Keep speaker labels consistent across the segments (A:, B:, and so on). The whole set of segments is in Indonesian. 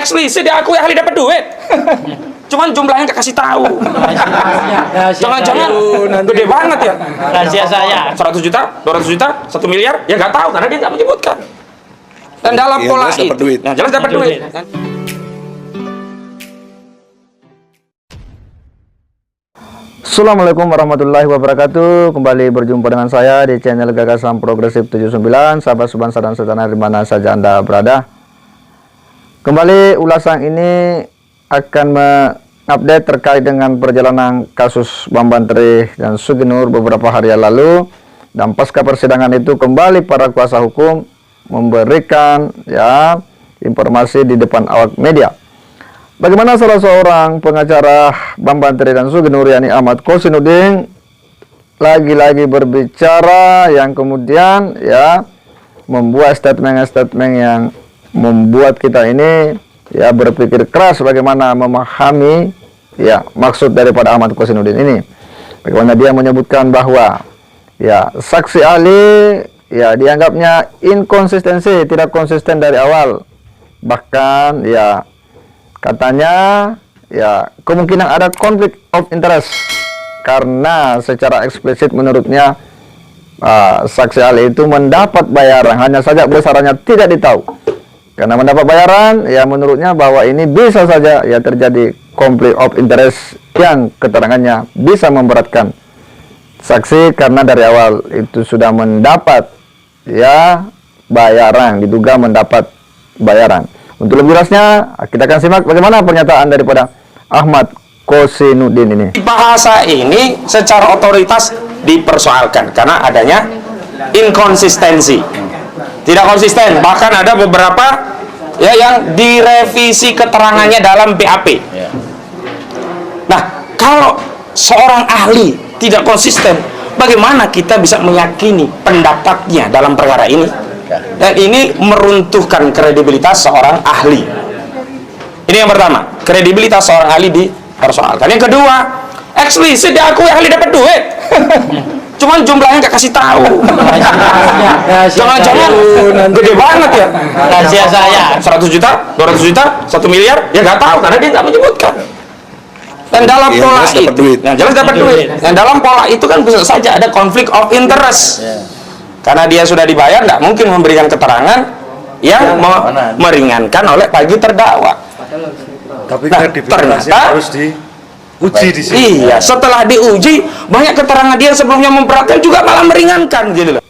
A: eksplisit diakui ahli dapat duit. Cuman jumlahnya nggak kasih tahu. Jangan-jangan gede banget ya.
B: Rahasia saya.
A: 100 juta, 200 juta, 1 miliar, ya nggak tahu karena dia nggak menyebutkan. Dan dalam pola itu, nah, jelas dapat duit.
C: Assalamualaikum warahmatullahi wabarakatuh. Kembali berjumpa dengan saya di channel Gagasan Progresif 79. Sahabat Subhansa dan Setana di mana saja Anda berada. Kembali ulasan ini akan mengupdate terkait dengan perjalanan kasus Bambang Tri dan Sugi Nur beberapa hari yang lalu. Dan pasca persidangan itu kembali para kuasa hukum memberikan informasi di depan awak media. Bagaimana salah seorang pengacara Bambang Tri dan Sugi Nur, yakni Ahmad Kosinudin, lagi-lagi berbicara yang kemudian membuat statement yang membuat kita ini berpikir keras bagaimana memahami maksud daripada Ahmad Kosinudin ini. Bagaimana dia menyebutkan bahwa saksi ahli dianggapnya inkonsistensi, tidak konsisten dari awal. Bahkan katanya kemungkinan ada konflik of interest karena secara eksplisit menurutnya saksi ahli itu mendapat bayaran, hanya saja besarannya tidak ditahu. Karena mendapat bayaran, menurutnya bahwa ini bisa saja terjadi konflik of interest yang keterangannya bisa memberatkan saksi karena dari awal itu sudah mendapat bayaran, diduga mendapat bayaran. Untuk lebih jelasnya, kita akan simak bagaimana pernyataan daripada Ahmad Kosinudin ini.
A: Bahasa ini secara otoritas dipersoalkan karena adanya inkonsistensi, tidak konsisten. Bahkan ada beberapa yang direvisi keterangannya dalam BAP. Nah, kalau seorang ahli tidak konsisten, bagaimana kita bisa meyakini pendapatnya dalam perkara ini? Dan ini meruntuhkan kredibilitas seorang ahli. Ini yang pertama, kredibilitas seorang ahli dipersoalkan. Yang kedua, eksplisit diakui ahli dapat duit. Cuman jumlahnya nggak kasih tahu. Jangan-jangan gede banget ya.
B: Rahasia saya.
A: 100 juta, 200 juta, 1 miliar, ya nggak tahu karena dia nggak menyebutkan. Dan dalam pola itu, jelas dapat duit. Dan dalam pola itu kan bisa saja ada konflik of interest. Karena dia sudah dibayar, nggak mungkin memberikan keterangan yang meringankan oleh bagi terdakwa.
D: Tapi
A: ternyata
D: harus diuji di sini.
A: Iya, setelah diuji banyak keterangan dia sebelumnya memberatkan juga malah meringankan gitu loh.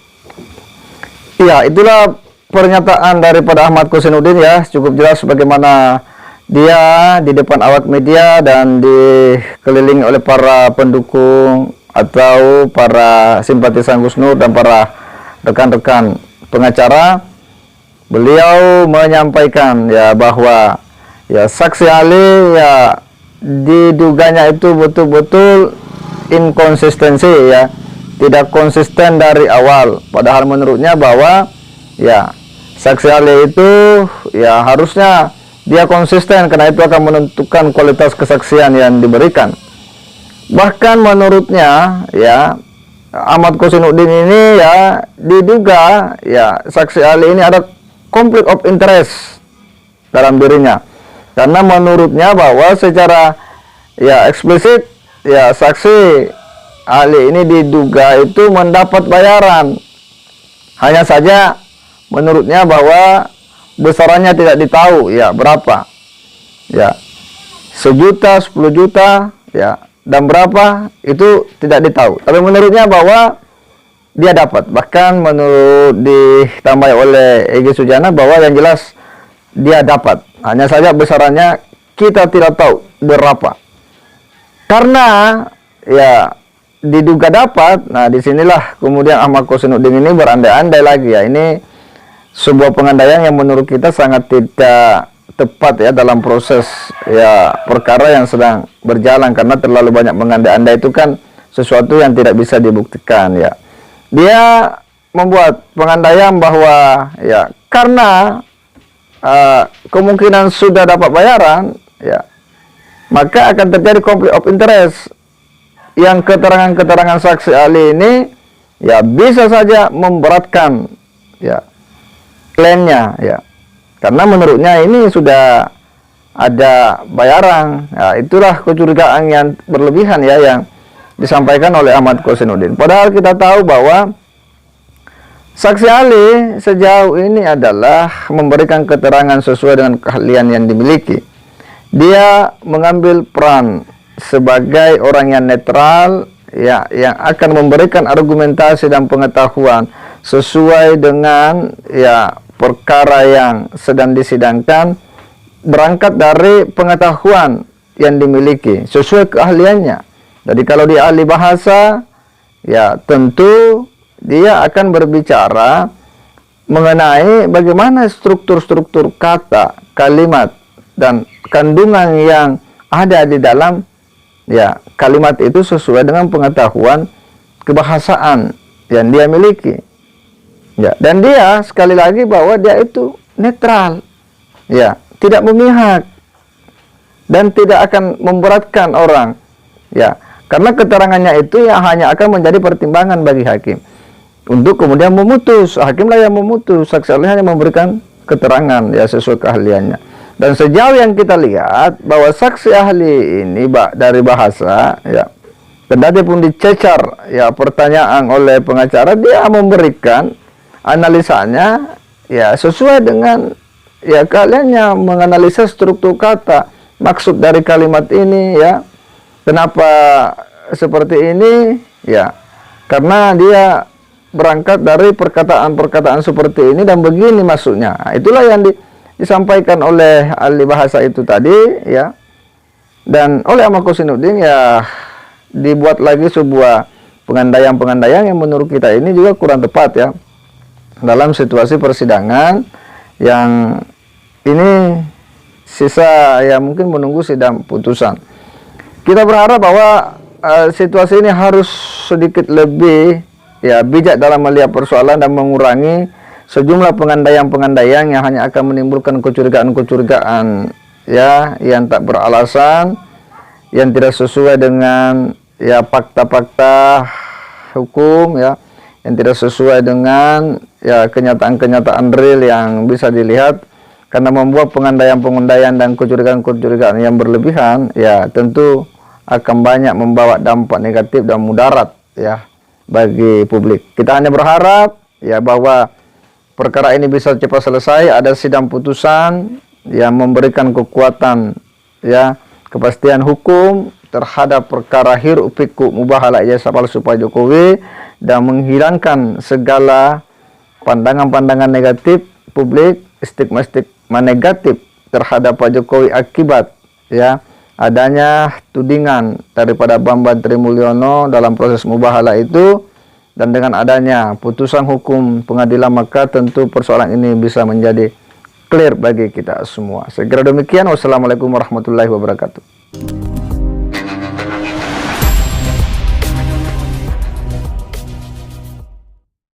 C: Iya, itulah pernyataan daripada Ahmad Kosinudin cukup jelas bagaimana dia di depan awak media dan dikelilingi oleh para pendukung atau para simpatisan Gus Nur dan para rekan-rekan pengacara. Beliau menyampaikan bahwa saksi ahli diduganya itu betul-betul inkonsistensi, tidak konsisten dari awal. Padahal menurutnya bahwa saksi ahli itu harusnya dia konsisten karena itu akan menentukan kualitas kesaksian yang diberikan. Bahkan menurutnya Ahmad Kosinudin ini diduga saksi ahli ini ada konflik of interest dalam dirinya. Karena menurutnya bahwa secara eksplisit saksi ahli ini diduga itu mendapat bayaran. Hanya saja menurutnya bahwa besarannya tidak ditahu berapa. 1 juta, 10 juta, dan berapa itu tidak ditahu. Tapi menurutnya bahwa dia dapat. Bahkan menurut ditambah oleh Egy Sujana bahwa yang jelas dia dapat. Hanya saja besarannya kita tidak tahu berapa. Karena diduga dapat. Nah, disinilah kemudian Ahmad Kosinudin ini berandai-andai lagi Ini sebuah pengandaian yang menurut kita sangat tidak tepat dalam proses perkara yang sedang berjalan, karena terlalu banyak mengandai-andai itu kan sesuatu yang tidak bisa dibuktikan. Dia membuat pengandaian bahwa karena kemungkinan sudah dapat bayaran maka akan terjadi konflik of interest yang keterangan-keterangan saksi ahli ini bisa saja memberatkan klaimnya karena menurutnya ini sudah ada bayaran. Ya, itulah kecurigaan yang berlebihan ya yang disampaikan oleh Ahmad Kosinudin. Padahal kita tahu bahwa saksi ahli sejauh ini adalah memberikan keterangan sesuai dengan keahlian yang dimiliki. Dia mengambil peran sebagai orang yang netral, ya, yang akan memberikan argumentasi dan pengetahuan sesuai dengan ya perkara yang sedang disidangkan, berangkat dari pengetahuan yang dimiliki sesuai keahliannya. Jadi kalau dia ahli bahasa, ya tentu dia akan berbicara mengenai bagaimana struktur-struktur kata, kalimat, dan kandungan yang ada di dalam ya kalimat itu sesuai dengan pengetahuan kebahasaan yang dia miliki. Ya, dan dia sekali lagi bahwa dia itu netral, ya, tidak memihak dan tidak akan memberatkan orang, ya, karena keterangannya itu ya hanya akan menjadi pertimbangan bagi hakim untuk kemudian memutus. Hakimlah yang memutus, saksi ahli hanya memberikan keterangan ya sesuai keahliannya. Dan sejauh yang kita lihat bahwa saksi ahli ini dari bahasa ya, kendati pun dicecar ya pertanyaan oleh pengacara, dia memberikan analisanya ya sesuai dengan ya keahliannya, menganalisa struktur kata, maksud dari kalimat ini ya, kenapa seperti ini ya, karena dia berangkat dari perkataan-perkataan seperti ini dan begini maksudnya. Nah, itulah yang disampaikan oleh ahli bahasa itu tadi ya, dan oleh Ahmad Kosinudin ya dibuat lagi sebuah pengandaian-pengandaian yang menurut kita ini juga kurang tepat ya dalam situasi persidangan yang ini sisa ya mungkin menunggu sidang putusan. Kita berharap bahwa situasi ini harus sedikit lebih ya bijak dalam melihat persoalan dan mengurangi sejumlah pengandaian-pengandaian yang hanya akan menimbulkan kecurigaan-kecurigaan ya yang tak beralasan, yang tidak sesuai dengan ya fakta-fakta hukum ya, yang tidak sesuai dengan ya kenyataan-kenyataan real yang bisa dilihat, karena membuat pengandaian-pengandaian dan kecurigaan-kecurigaan yang berlebihan ya tentu akan banyak membawa dampak negatif dan mudarat ya bagi publik. Kita hanya berharap ya bahwa perkara ini bisa cepat selesai, ada sidang putusan yang memberikan kekuatan ya kepastian hukum terhadap perkara hiruk pikuk mubahalah ijazah palsu Pak Jokowi, dan menghilangkan segala pandangan-pandangan negatif publik, stigma-stigma negatif terhadap Pak Jokowi akibat ya adanya tudingan daripada Bambang Trimulyono dalam proses mubahalah itu. Dan dengan adanya putusan hukum pengadilan, maka tentu persoalan ini bisa menjadi clear bagi kita semua. Saya kira demikian. Wassalamualaikum warahmatullahi wabarakatuh.